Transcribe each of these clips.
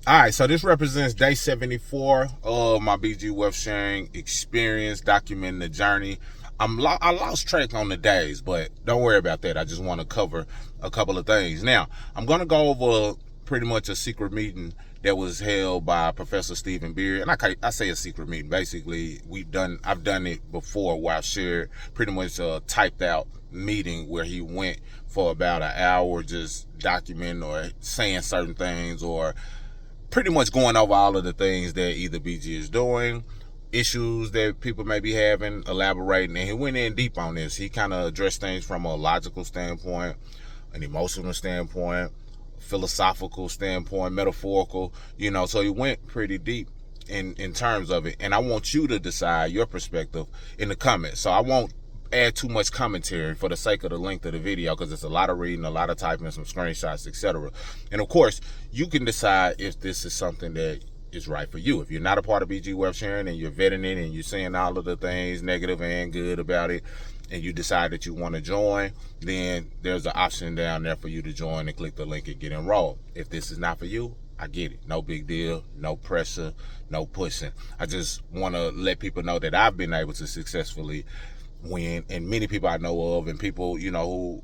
All right, so this represents day 74 of my BG Wealth sharing experience, documenting the journey. I lost track on the days, but don't worry about that. I just want to cover a couple of things. Now, I'm going to go over pretty much a secret meeting that was held by Professor Stephen Beard. And I say a secret meeting. Basically, I've done it before where I shared pretty much a typed out meeting where he went for about an hour just documenting or saying certain things or pretty much going over all of the things that either BG is doing, issues that people may be having, elaborating, and he went in deep on this. He kind of addressed things from a logical standpoint, an emotional standpoint, philosophical standpoint, metaphorical, so he went pretty deep in terms of it. And I want you to decide your perspective in the comments. So I won't add too much commentary for the sake of the length of the video, because it's a lot of reading, a lot of typing, some screenshots, etc. And of course, you can decide if this is something that is right for you. If you're not a part of BG Wealth Sharing and you're vetting it and you're seeing all of the things negative and good about it, and you decide that you want to join, then there's an option down there for you to join and click the link and get enrolled. If this is not for you, I get it. No big deal, no pressure, no pushing. I just want to let people know that I've been able to successfully win, and many people I know of and people who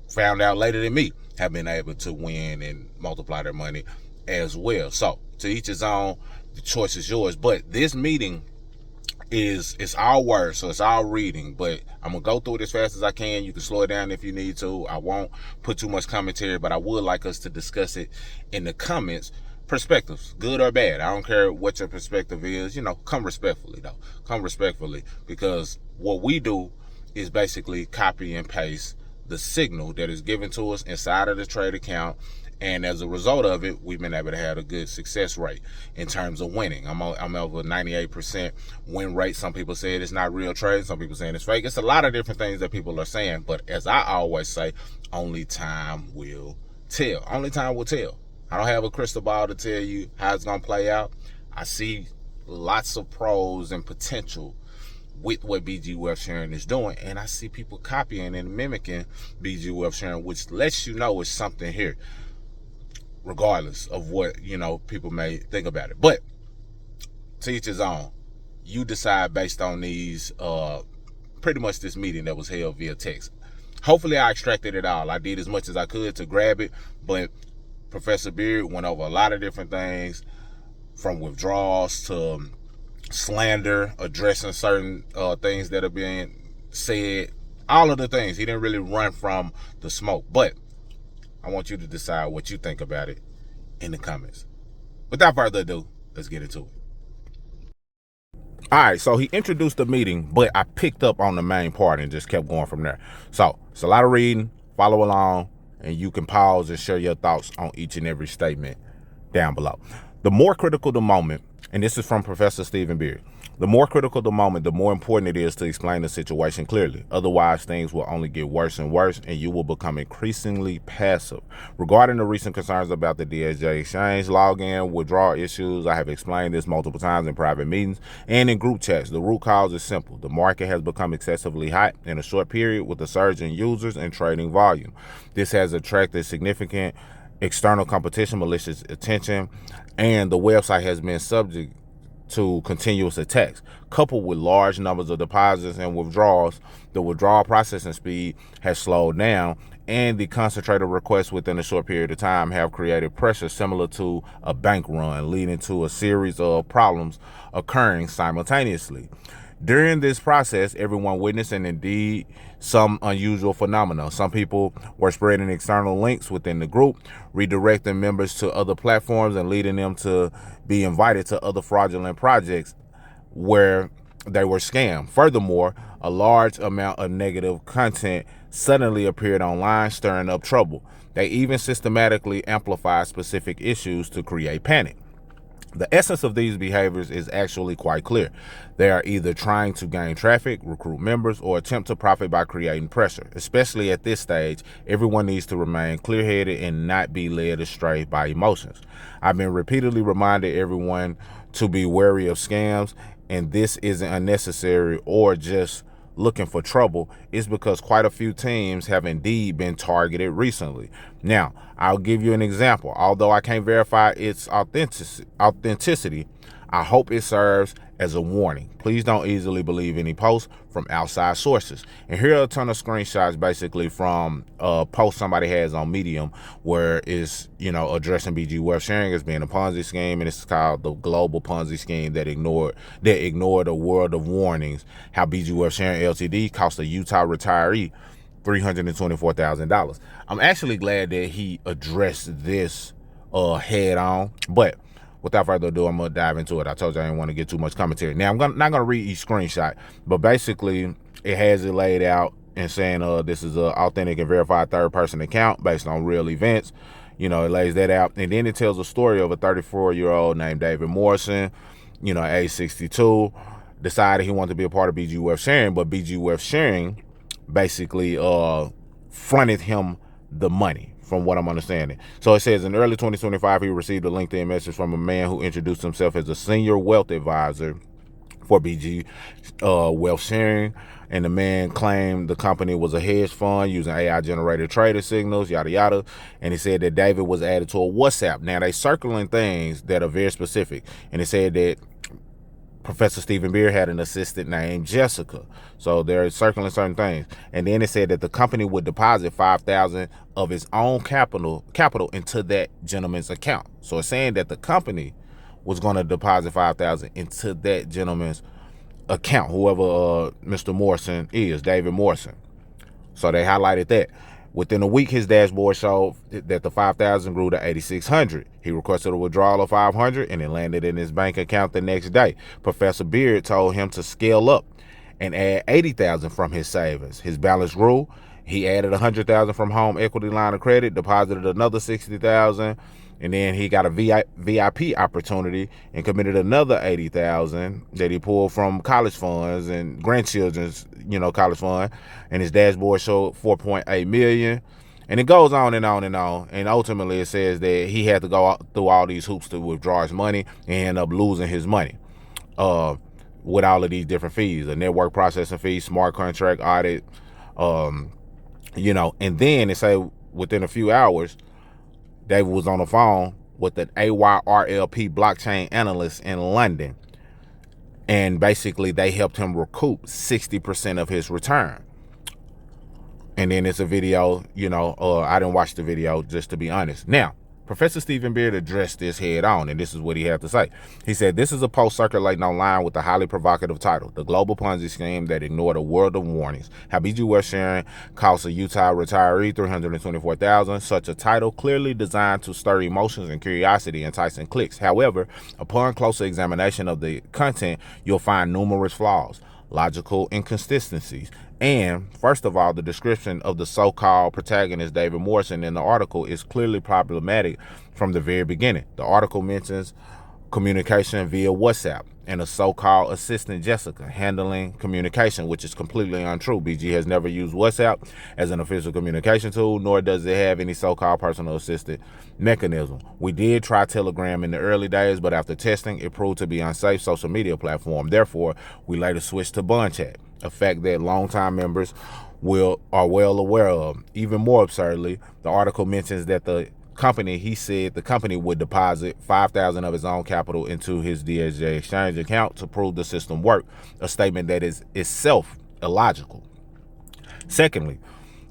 found out later than me have been able to win and multiply their money as well. So to each his own, the choice is yours. But this meeting it's all words, so it's all reading, but I'm gonna go through it as fast as I can. You can slow it down if you need to. I won't put too much commentary, but I would like us to discuss it in the comments. Perspectives, good or bad, I don't care what your perspective is. Come respectfully though. Come respectfully, because what we do is basically copy and paste the signal that is given to us inside of the trade account, and as a result of it, we've been able to have a good success rate in terms of winning. I'm over 98% win rate. Some people say it's not real trade, some people saying it's fake. It's a lot of different things that people are saying, but as I always say, only time will tell. Only time will tell. I don't have a crystal ball to tell you how it's going to play out. I see lots of pros and potential with what BG Wealth Sharing is doing, and I see people copying and mimicking BG Wealth Sharing, which lets you know it's something here, regardless of what people may think about it. But to each his own. You decide based on these pretty much this meeting that was held via text. Hopefully I extracted it all. I did as much as I could to grab it, but Professor Beard went over a lot of different things, from withdrawals to slander, addressing certain things that are being said, all of the things. He didn't really run from the smoke, but I want you to decide what you think about it in the comments. Without further ado, let's get into it. All right, so he introduced the meeting, but I picked up on the main part and just kept going from there. So it's a lot of reading, follow along, and you can pause and share your thoughts on each and every statement down below. The more critical the moment, and this is from Professor Stephen Beard, the more critical the moment, the more important it is to explain the situation clearly. Otherwise, things will only get worse and worse, and you will become increasingly passive. Regarding the recent concerns about the DSJ exchange login withdrawal issues, I have explained this multiple times in private meetings and in group chats. The root cause is simple. The market has become excessively hot in a short period with a surge in users and trading volume. This has attracted significant external competition, malicious attention, and the website has been subject to continuous attacks. Coupled with large numbers of deposits and withdrawals, the withdrawal processing speed has slowed down, and the concentrated requests within a short period of time have created pressure similar to a bank run, leading to a series of problems occurring simultaneously. During this process, everyone witnessed, and indeed some unusual phenomena. Some people were spreading external links within the group, redirecting members to other platforms and leading them to be invited to other fraudulent projects where they were scammed. Furthermore, a large amount of negative content suddenly appeared online, stirring up trouble. They even systematically amplified specific issues to create panic. The essence of these behaviors is actually quite clear. They are either trying to gain traffic, recruit members, or attempt to profit by creating pressure. Especially at this stage, everyone needs to remain clear-headed and not be led astray by emotions. I've been repeatedly reminding everyone to be wary of scams, and this isn't unnecessary or just looking for trouble, is because quite a few teams have indeed been targeted recently. Now, I'll give you an example. Although I can't verify its authenticity, I hope it serves as a warning. Please don't easily believe any posts from outside sources. And here are a ton of screenshots basically from a post somebody has on Medium where it's, addressing BG Wealth Sharing as being a Ponzi scheme, and it's called the global Ponzi scheme that ignored a world of warnings. How BG Wealth Sharing Ltd cost a Utah retiree $324,000. I'm actually glad that he addressed this head on, but without further ado, I'm going to dive into it. I told you I didn't want to get too much commentary. Now, I'm not going to read each screenshot, but basically, it has it laid out and saying this is an authentic and verified third-person account based on real events. It lays that out. And then it tells a story of a 34-year-old named David Morrison, age 62, decided he wanted to be a part of BG Wealth Sharing, but BG Wealth Sharing basically fronted him the money, from what I'm understanding. So it says in early 2025, he received a LinkedIn message from a man who introduced himself as a senior wealth advisor for BG Wealth Sharing. And the man claimed the company was a hedge fund using AI-generated trader signals, yada, yada. And he said that David was added to a WhatsApp. Now, they circling things that are very specific. And it said that Professor Stephen Beer had an assistant named Jessica. So they're circling certain things. And then it said that the company would deposit $5,000 of its own capital into that gentleman's account. So it's saying that the company was going to deposit $5,000 into that gentleman's account, whoever Mr. Morrison is, David Morrison. So they highlighted that. Within a week, his dashboard showed that the $5,000 grew to $8,600. He requested a withdrawal of $500 and it landed in his bank account the next day. Professor Beard told him to scale up and add $80,000 from his savings. His balance grew. He added $100,000 from home equity line of credit, deposited another $60,000, and then he got a VIP opportunity and committed another $80,000 that he pulled from college funds and grandchildren's, college fund. And his dashboard showed $4.8 million. And it goes on and on and on. And ultimately it says that he had to go through all these hoops to withdraw his money and end up losing his money with all of these different fees, a network processing fee, smart contract audit, and then it say within a few hours, David was on the phone with an AYRLP blockchain analyst in London. And basically they helped him recoup 60% of his return. And then it's a video, I didn't watch the video, just to be honest. Now, Professor Stephen Beard addressed this head on, and this is what he had to say. He said, this is a post circulating online with a highly provocative title, The Global Ponzi Scheme That Ignored a World of Warnings. How BG Wealth Sharing cost a Utah retiree $324,000. Such a title clearly designed to stir emotions and curiosity, enticing clicks. However, upon closer examination of the content, you'll find numerous flaws, logical inconsistencies, and first of all, the description of the so-called protagonist David Morrison in the article is clearly problematic from the very beginning. The article mentions communication via WhatsApp and a so-called assistant Jessica handling communication, which is completely untrue. BG has never used WhatsApp as an official communication tool, nor does it have any so-called personal assistant mechanism. We did try Telegram in the early days, but after testing, it proved to be an unsafe social media platform. Therefore, we later switched to Bun Chat, a fact that longtime members are well aware of. Even more absurdly, the article mentions that the company would deposit $5,000 of his own capital into his DSJ exchange account to prove the system worked, a statement that is itself illogical. Secondly,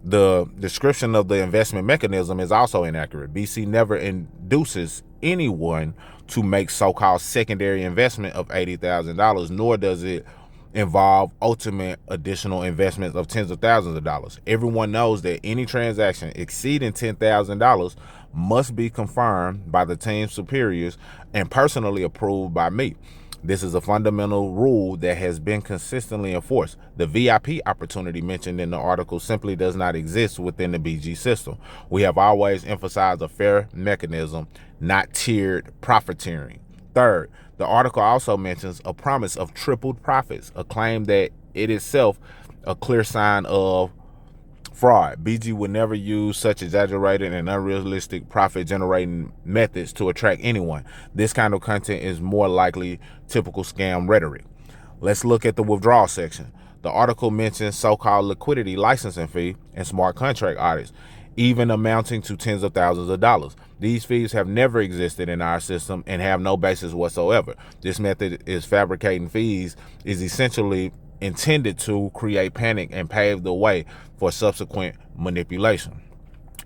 the description of the investment mechanism is also inaccurate. BC never induces anyone to make so-called secondary investment of $80,000, nor does it involve ultimate additional investments of tens of thousands of dollars. Everyone knows that any transaction exceeding $10,000 must be confirmed by the team superiors and personally approved by me. This is a fundamental rule that has been consistently enforced. The VIP opportunity mentioned in the article simply does not exist within the BG system. We have always emphasized a fair mechanism, not tiered profiteering. Third, the article also mentions a promise of tripled profits, a claim that it itself a clear sign of fraud. BG would never use such exaggerated and unrealistic profit-generating methods to attract anyone. This kind of content is more likely typical scam rhetoric. Let's look at the withdrawal section. The article mentions so-called liquidity licensing fee and smart contract audits, even amounting to tens of thousands of dollars. These fees have never existed in our system and have no basis whatsoever. This method is fabricating fees is essentially intended to create panic and pave the way for subsequent manipulation.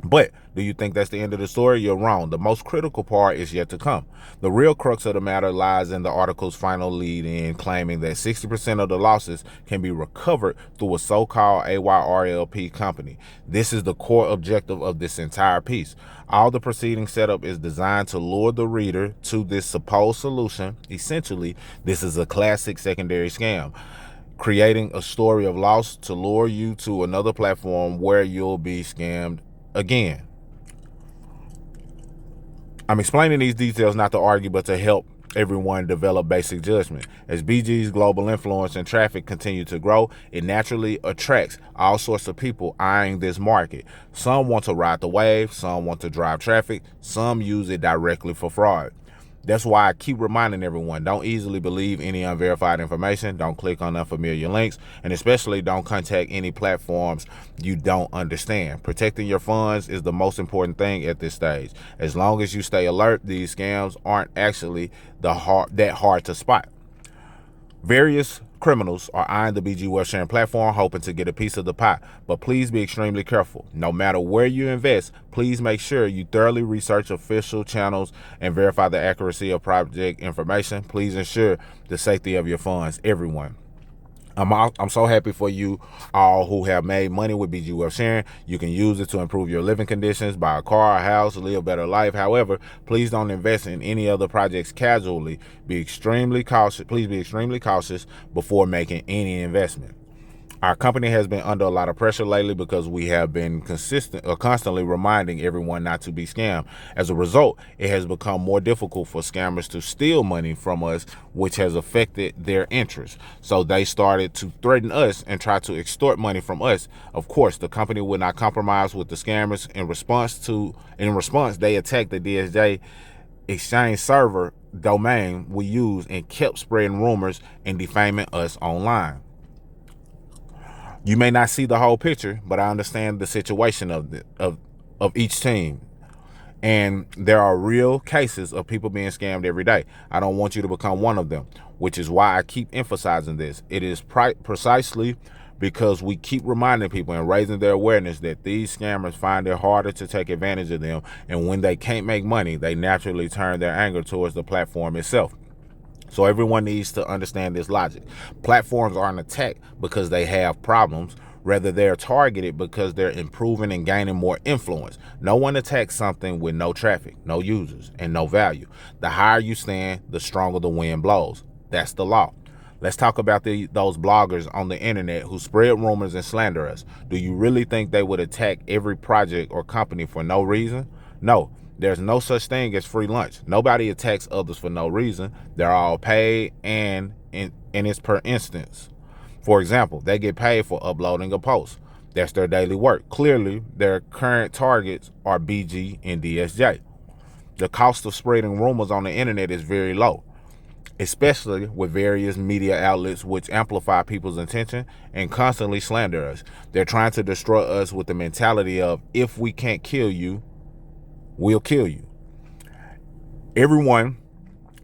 But do you think that's the end of the story? You're wrong. The most critical part is yet to come. The real crux of the matter lies in the article's final lead in claiming that 60% of the losses can be recovered through a so-called AYRLP company. This is the core objective of this entire piece. All the preceding setup is designed to lure the reader to this supposed solution. Essentially, this is a classic secondary scam, creating a story of loss to lure you to another platform where you'll be scammed again. I'm explaining these details not to argue, but to help everyone develop basic judgment. As BG's global influence and traffic continue to grow, it naturally attracts all sorts of people eyeing this market. Some want to ride the wave, some want to drive traffic, some use it directly for fraud. That's why I keep reminding everyone, don't easily believe any unverified information, don't click on unfamiliar links, and especially don't contact any platforms you don't understand. Protecting your funds is the most important thing at this stage. As long as you stay alert, these scams aren't actually that hard to spot. Various criminals are eyeing the BG Wealth Sharing platform, hoping to get a piece of the pie. But please be extremely careful. No matter where you invest, please make sure you thoroughly research official channels and verify the accuracy of project information. Please ensure the safety of your funds, everyone. I'm so happy for you all who have made money with BG Wealth Sharing. You can use it to improve your living conditions, buy a car, a house, live a better life. However, please don't invest in any other projects casually. Be extremely cautious. Please be extremely cautious before making any investment. Our company has been under a lot of pressure lately because we have been constantly reminding everyone not to be scammed. As a result, it has become more difficult for scammers to steal money from us, which has affected their interests. So they started to threaten us and try to extort money from us. Of course, the company would not compromise with the scammers. In response, they attacked the DSJ exchange server domain we use and kept spreading rumors and defaming us online. You may not see the whole picture, but I understand the situation of each team. And there are real cases of people being scammed every day. I don't want you to become one of them, which is why I keep emphasizing this. It is precisely because we keep reminding people and raising their awareness that these scammers find it harder to take advantage of them. And when they can't make money, they naturally turn their anger towards the platform itself. So everyone needs to understand this logic. Platforms aren't attacked because they have problems. Rather, they're targeted because they're improving and gaining more influence. No one attacks something with no traffic, no users, and no value. The higher you stand, the stronger the wind blows. That's the law. Let's talk about those bloggers on the internet who spread rumors and slander us. Do you really think they would attack every project or company for no reason? No. There's no such thing as free lunch. Nobody attacks others for no reason. They're all paid, and it's per instance. For example, they get paid for uploading a post. That's their daily work. Clearly, their current targets are BG and DSJ. The cost of spreading rumors on the internet is very low, especially with various media outlets which amplify people's attention and constantly slander us. They're trying to destroy us with the mentality of, if we can't kill you, we'll kill you. Everyone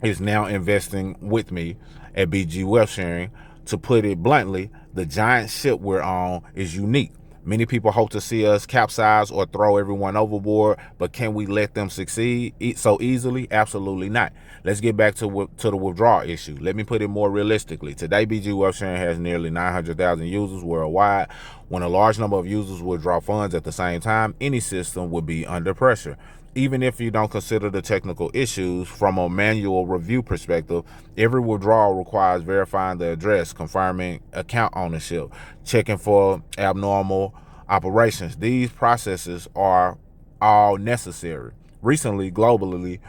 is now investing with me at BG Wealth Sharing. To put it bluntly, the giant ship we're on is unique. Many people hope to see us capsize or throw everyone overboard, but can we let them succeed so easily? Absolutely not. Let's get back to the withdrawal issue. Let me put it more realistically. Today, BG Wealth Sharing has nearly 900,000 users worldwide. When a large number of users withdraw funds at the same time, any system would be under pressure. Even if you don't consider the technical issues, from a manual review perspective, every withdrawal requires verifying the address, confirming account ownership, checking for abnormal operations. These processes are all necessary. Recently, globally,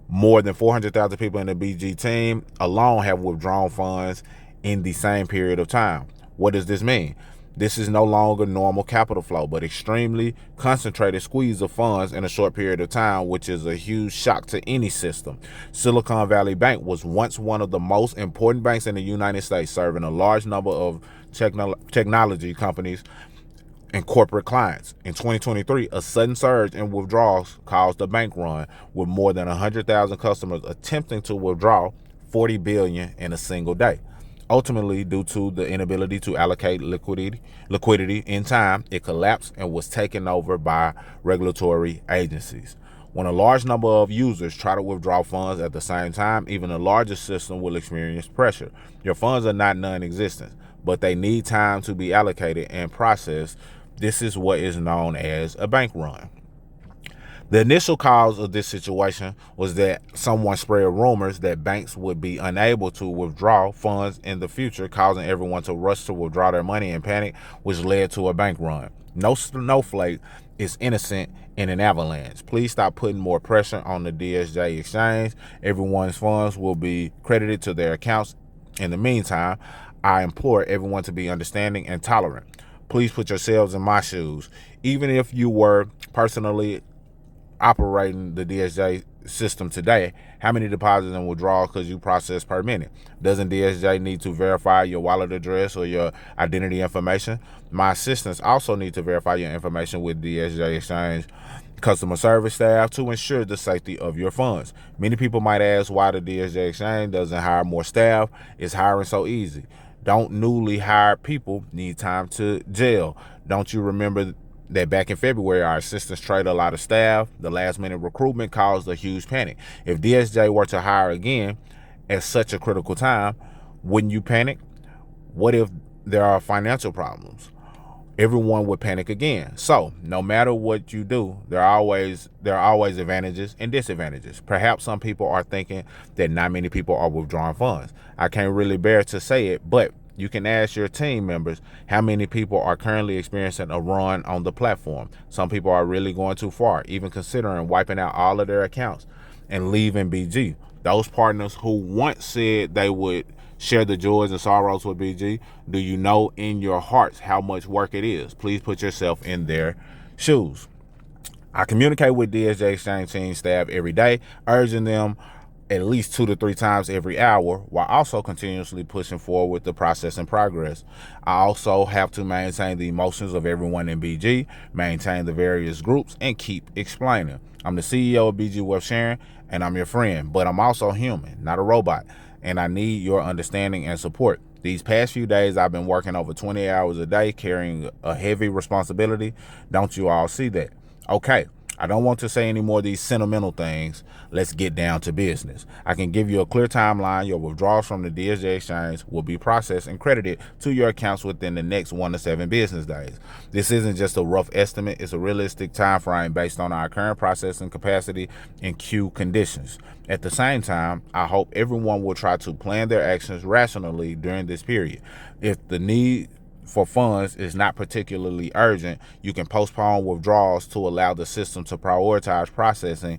more than 400,000 people in the BG team alone have withdrawn funds in the same period of time. What does this mean? This is no longer normal capital flow, but extremely concentrated squeeze of funds in a short period of time, which is a huge shock to any system. Silicon Valley Bank was once one of the most important banks in the United States, serving a large number of technology companies and corporate clients. In 2023, a sudden surge in withdrawals caused a bank run, with more than 100,000 customers attempting to withdraw $40 billion in a single day. Ultimately, due to the inability to allocate liquidity in time, it collapsed and was taken over by regulatory agencies. When a large number of users try to withdraw funds at the same time, even the largest system will experience pressure. Your funds are not non-existent, but they need time to be allocated and processed. This is what is known as a bank run. The initial cause of this situation was that someone spread rumors that banks would be unable to withdraw funds in the future, causing everyone to rush to withdraw their money in panic, which led to a bank run. No snowflake is innocent in an avalanche. Please stop putting more pressure on the DSJ exchange. Everyone's funds will be credited to their accounts. In the meantime, I implore everyone to be understanding and tolerant. Please put yourselves in my shoes. Even if you were personally operating the DSJ system today, how many deposits and withdrawals could you process per minute? Doesn't DSJ need to verify your wallet address or your identity information? My assistants also need to verify your information with DSJ Exchange customer service staff to ensure the safety of your funds. Many people might ask why the DSJ Exchange doesn't hire more staff. Is hiring so easy? Don't newly hired people need time to gel? Don't you remember that back in February, our assistants traded a lot of staff? The last minute recruitment caused a huge panic. If DSJ were to hire again at such a critical time, wouldn't you panic? What if there are financial problems? Everyone would panic again. So no matter what you do, there are always advantages and disadvantages. Perhaps some people are thinking that not many people are withdrawing funds. I can't really bear to say it, but you can ask your team members how many people are currently experiencing a run on the platform. Some people are really going too far, even considering wiping out all of their accounts and leaving BG. Those partners who once said they would share the joys and sorrows with BG, do you know in your hearts how much work it is? Please put yourself in their shoes. I communicate with DSJ Exchange team staff every day, urging them at least 2 to 3 times every hour, while also continuously pushing forward with the process and progress. I also have to maintain the emotions of everyone in BG, maintain the various groups, and keep explaining. I'm the CEO of BG Wealth Sharing, and I'm your friend, but I'm also human, not a robot, and I need your understanding and support. These past few days, I've been working over 20 hours a day, carrying a heavy responsibility. Don't you all see that? Okay, I don't want to say any more of these sentimental things. Let's get down to business. I can give you a clear timeline. Your withdrawals from the DSJ Exchange will be processed and credited to your accounts within the next 1 to 7 business days. This isn't just a rough estimate. It's a realistic time frame based on our current processing capacity and queue conditions. At the same time, I hope everyone will try to plan their actions rationally during this period. If the need for funds is not particularly urgent, you can postpone withdrawals to allow the system to prioritize processing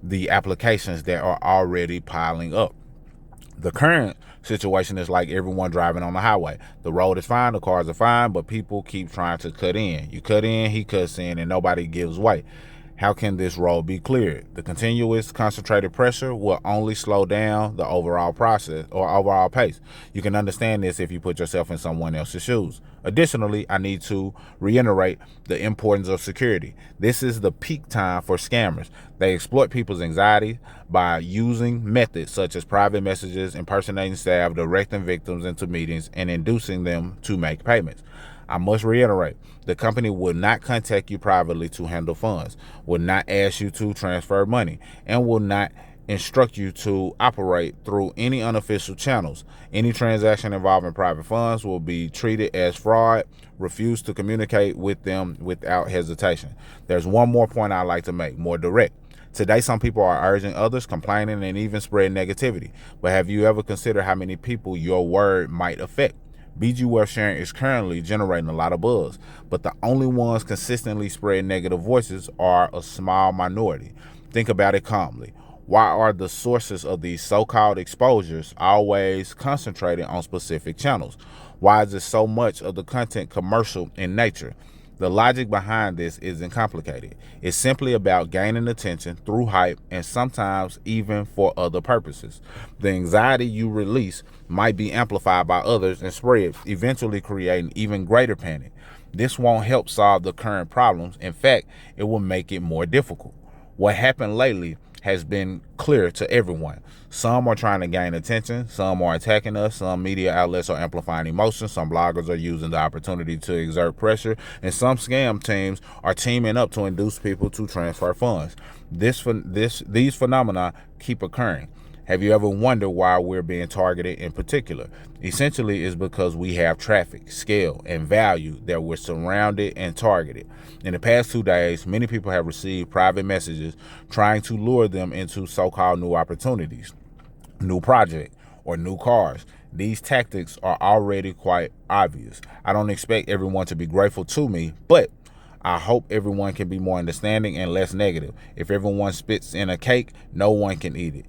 the applications that are already piling up. The current situation is like everyone driving on the highway. The road is fine, the cars are fine, but people keep trying to cut in. You cut in, he cuts in, and nobody gives way. How can this road be cleared? The continuous concentrated pressure will only slow down the overall process or overall pace. You can understand this if you put yourself in someone else's shoes. Additionally, I need to reiterate the importance of security. This is the peak time for scammers. They exploit people's anxiety by using methods such as private messages, impersonating staff, directing victims into meetings, and inducing them to make payments. I must reiterate, the company will not contact you privately to handle funds, will not ask you to transfer money, and will not instruct you to operate through any unofficial channels. Any transaction involving private funds will be treated as fraud. Refuse to communicate with them without hesitation. There's one more point I'd like to make, more direct. Today, some people are urging others, complaining, and even spreading negativity. But have you ever considered how many people your word might affect? BG Wealth Sharing is currently generating a lot of buzz, but the only ones consistently spreading negative voices are a small minority. Think about it calmly. Why are the sources of these so-called exposures always concentrated on specific channels? Why is it so much of the content commercial in nature? The logic behind this isn't complicated. It's simply about gaining attention through hype and sometimes even for other purposes. The anxiety you release might be amplified by others and spread, eventually creating even greater panic. This won't help solve the current problems. In fact, it will make it more difficult. What happened lately has been clear to everyone. Some are trying to gain attention, some are attacking us, some media outlets are amplifying emotions, some bloggers are using the opportunity to exert pressure, and some scam teams are teaming up to induce people to transfer funds. These phenomena keep occurring. Have you ever wondered why we're being targeted in particular? Essentially, it's because we have traffic, scale, and value that we're surrounded and targeted. In the past 2 days, many people have received private messages trying to lure them into so-called new opportunities, new project, or new cars. These tactics are already quite obvious. I don't expect everyone to be grateful to me, but I hope everyone can be more understanding and less negative. If everyone spits in a cake, no one can eat it.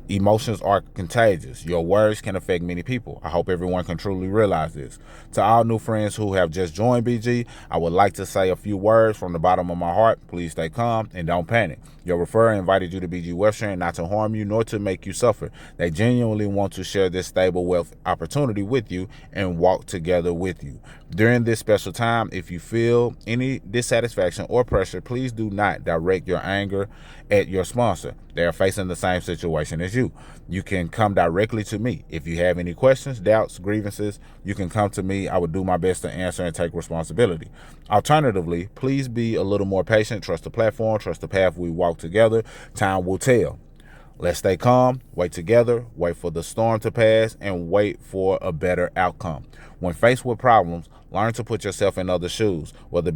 Emotions are contagious. Your words can affect many people. I hope everyone can truly realize this. To all new friends who have just joined BG, I would like to say a few words from the bottom of my heart. Please stay calm and don't panic. Your referrer invited you to BG Wealth Sharing not to harm you nor to make you suffer. They genuinely want to share this stable wealth opportunity with you and walk together with you. During this special time, if you feel any dissatisfaction or pressure, please do not direct your anger at your sponsor. They are facing the same situation as you. You can come directly to me. If you have any questions, doubts, grievances, you can come to me. I will do my best to answer and take responsibility. Alternatively, please be a little more patient. Trust the platform, trust the path we walk together. Time will tell. Let's stay calm, wait together, wait for the storm to pass, and wait for a better outcome. When faced with problems, learn to put yourself in other shoes. Whether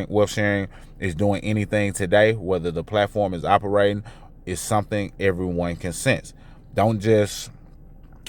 wealth sharing is doing anything today, whether the platform is operating, is something everyone can sense. Don't just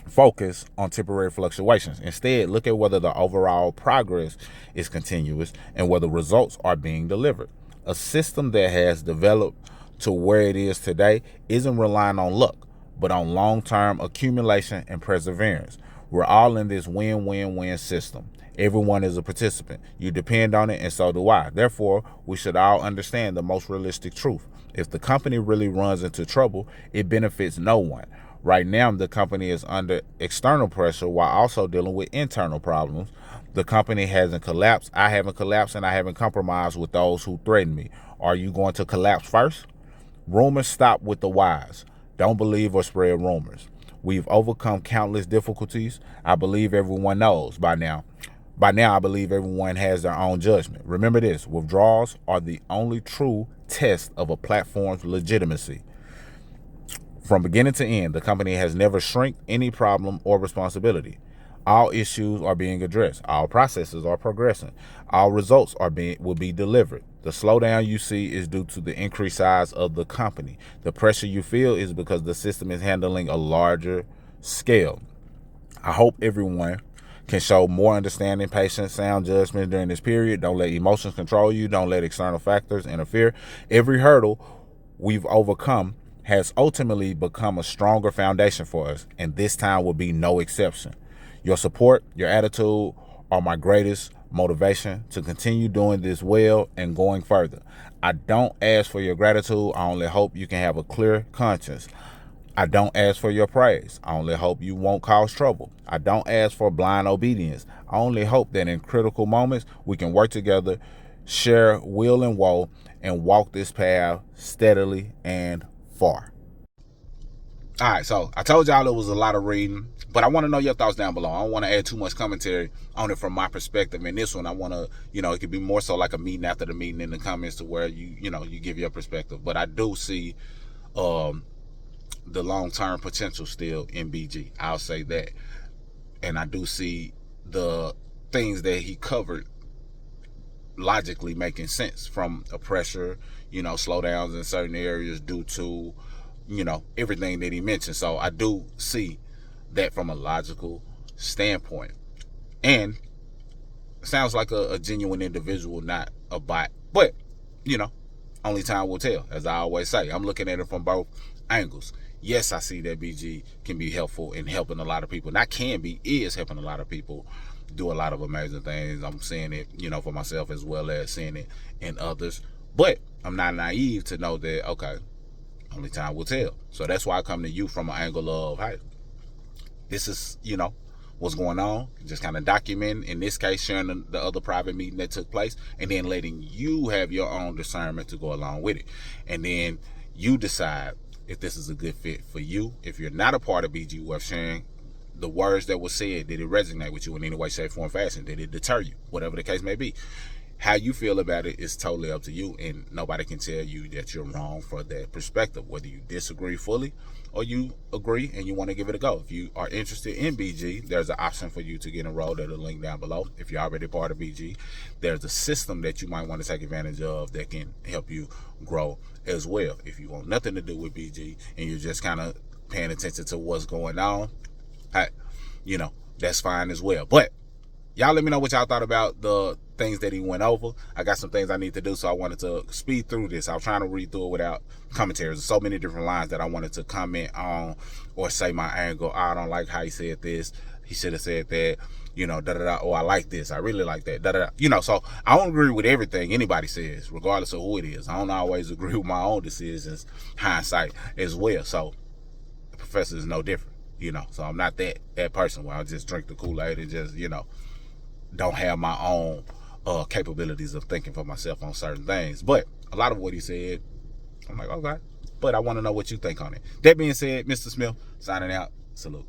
focus on temporary fluctuations. Instead, look at whether the overall progress is continuous and whether results are being delivered. A system that has developed to where it is today isn't relying on luck, but on long-term accumulation and perseverance. We're all in this win-win-win system. Everyone is a participant. You depend on it, and so do I. Therefore, we should all understand the most realistic truth. If the company really runs into trouble, it benefits no one. Right now, the company is under external pressure while also dealing with internal problems. The company hasn't collapsed, I haven't collapsed, and I haven't compromised with those who threaten me. Are you going to collapse first? Rumors stop with the wise. Don't believe or spread rumors. We've overcome countless difficulties. I believe everyone knows by now. By now, I believe everyone has their own judgment. Remember this, withdrawals are the only true test of a platform's legitimacy. From beginning to end, the company has never shrinked any problem or responsibility. All issues are being addressed. All processes are progressing. All results will be delivered. The slowdown you see is due to the increased size of the company. The pressure you feel is because the system is handling a larger scale. I hope everyone can show more understanding, patience, sound judgment during this period. Don't let emotions control you. Don't let external factors interfere. Every hurdle we've overcome has ultimately become a stronger foundation for us, and this time will be no exception. Your support, your attitude are my greatest motivation to continue doing this well and going further. I don't ask for your gratitude. I only hope you can have a clear conscience. I don't ask for your praise. I only hope you won't cause trouble. I don't ask for blind obedience. I only hope that in critical moments we can work together, share will and woe, and walk this path steadily and far. All right, so I told y'all it was a lot of reading, but I want to know your thoughts down below. I don't want to add too much commentary on it from my perspective. In this one, I want to, it could be more so like a meeting after the meeting in the comments to where you give your perspective. But I do see the long-term potential still in BG. I'll say that. And I do see the things that he covered logically making sense from a pressure, slowdowns in certain areas due to everything that he mentioned. So I do see that from a logical standpoint. And sounds like a genuine individual, not a bot. But, Only time will tell, as I always say. I'm looking at it from both angles. Yes, I see that BG can be helpful in helping a lot of people. Not can be, is helping a lot of people do a lot of amazing things. I'm seeing it, for myself as well as seeing it in others. But I'm not naive to know that, okay, only time will tell. So that's why I come to you from an angle of, hey, this is, what's going on. Just kind of document, in this case, sharing the other private meeting that took place, and then letting you have your own discernment to go along with it. And then you decide if this is a good fit for you. If you're not a part of BG Worth Sharing, the words that were said, did it resonate with you in any way, shape, form, fashion? Did it deter you? Whatever the case may be. How you feel about it is totally up to you, and nobody can tell you that you're wrong for that perspective, whether you disagree fully or you agree and you want to give it a go. If you are interested in BG, there's an option for you to get enrolled at a link down below. If you're already part of BG, there's a system that you might want to take advantage of that can help you grow as well. If you want nothing to do with BG and you're just kind of paying attention to what's going on, hey, that's fine as well. But y'all let me know what y'all thought about the things that he went over. I got some things I need to do, so I wanted to speed through this. I was trying to read through it without commentaries. There's so many different lines that I wanted to comment on or say my angle. I don't like how he said this. He should have said that. Da-da-da. Oh, I like this. I really like that. Da-da-da. So I don't agree with everything anybody says, regardless of who it is. I don't always agree with my own decisions, hindsight as well. So the professor is no different. So I'm not that person where I just drink the Kool-Aid and just, don't have my own capabilities of thinking for myself on certain things. But a lot of what he said, I'm like, okay. But I want to know what you think on it. That being said, Mr. Smith, signing out. Salute.